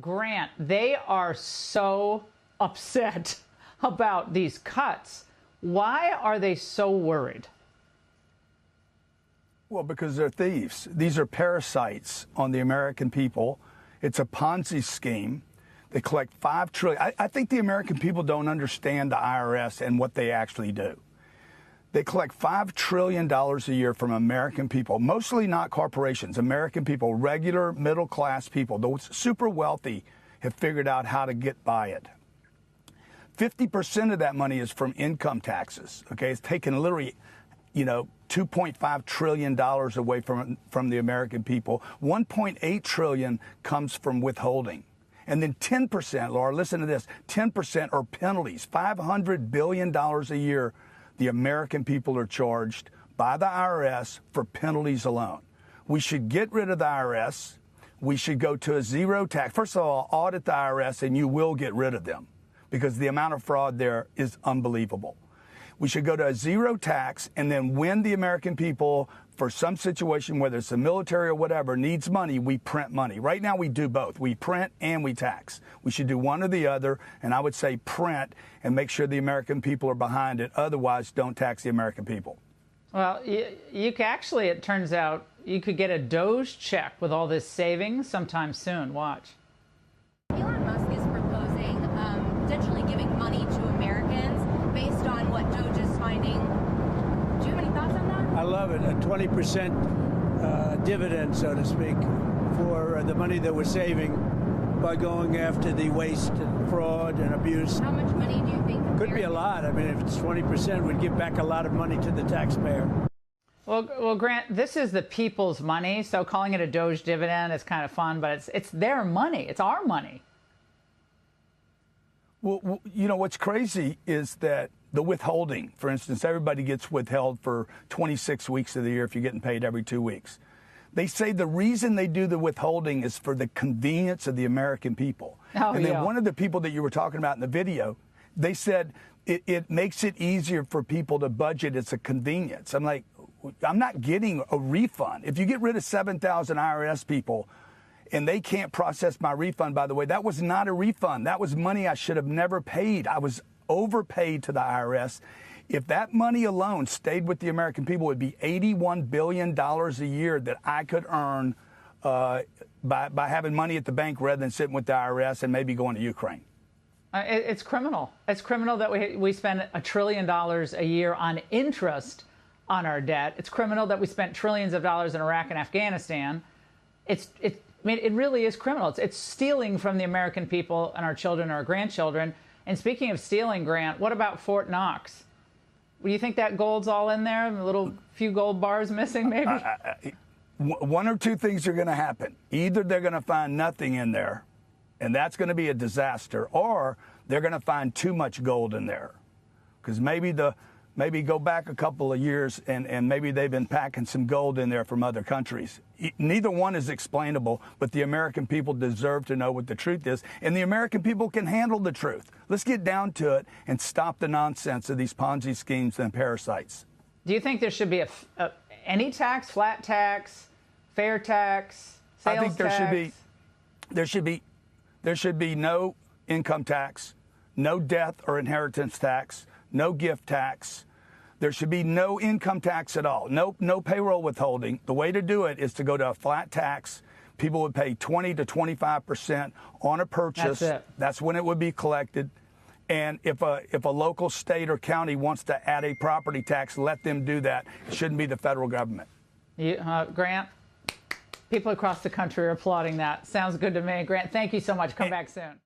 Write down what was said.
Grant, they are so upset about these cuts. Why are they so worried? Well, because they're thieves. These are parasites on the American people. It's a Ponzi scheme. They collect $5 trillion. I think the American people don't understand the IRS and what they actually do. They collect $5 trillion a year from American people, mostly not corporations, American people, regular middle-class people. Those super wealthy have figured out how to get by it. 50% of that money is from income taxes, okay? It's taken literally, $2.5 trillion away from the American people. $1.8 trillion comes from withholding. And then 10%, Laura, listen to this, 10% are penalties, $500 billion a year the American people are charged by the IRS for penalties alone. We should get rid of the IRS. We should go to a zero tax. First of all, audit the IRS and you will get rid of them because the amount of fraud there is unbelievable. We should go to a zero tax, and then when the American people, for some situation, whether it's the military or whatever, needs money, we print money. Right now we do both. We print and we tax. We should do one or the other, and I would say print and make sure the American people are behind it. Otherwise, don't tax the American people. Well, you could actually, it turns out, you could get a Doge check with all this savings sometime soon. Watch. Elon Musk is proposing potentially giving money to Americans based on what Doge is finding. Do you have any thoughts on that? I love it. A 20% dividend, so to speak, for the money that we're saving by going after the waste and fraud and abuse. How much money do you think? Could be a lot. I mean, if it's 20%, we'd give back a lot of money to the taxpayer. Well, Grant, this is the people's money, so calling it a Doge dividend is kind of fun, but it's their money. It's our money. Well, what's crazy is that the withholding, for instance, everybody gets withheld for 26 weeks of the year if you're getting paid every 2 weeks. They say the reason they do the withholding is for the convenience of the American people. And then one of the people that you were talking about in the video, they said it makes it easier for people to budget. It's a convenience. I'm like, I'm not getting a refund. If you get rid of 7,000 IRS people and they can't process my refund, by the way, that was not a refund. That was money I should have never paid. I was overpaid to the IRS. If that money alone stayed with the American people, it would be $81 billion a year that I could earn by having money at the bank rather than sitting with the IRS and maybe going to Ukraine. It's criminal. It's criminal that we spend $1 trillion a year on interest on our debt. It's criminal that we spent trillions of dollars in Iraq and Afghanistan. I mean, it really is criminal. It's stealing from the American people and our children and our grandchildren. And speaking of stealing, Grant, what about Fort Knox? Do you think that gold's all in there? A little few gold bars missing, maybe? One or two things are going to happen. Either they're going to find nothing in there, and that's going to be a disaster, or they're going to find too much gold in there. Because maybe go back a couple of years and maybe they've been packing some gold in there from other countries. Neither one is explainable, but the American people deserve to know what the truth is, and the American people can handle the truth. Let's get down to it and stop the nonsense of these Ponzi schemes and parasites. Do you think there should be any tax, flat tax, fair tax, sales tax? I think there should be no income tax, no death or inheritance tax, no gift tax. There should be no income tax at all. No payroll withholding. The way to do it is to go to a flat tax. People would pay 20 to 25% on a purchase. That's it. That's when it would be collected. And if a local state or county wants to add a property tax, let them do that. It shouldn't be the federal government. Grant, people across the country are applauding that. Sounds good to me. Grant, thank you so much. Come back soon.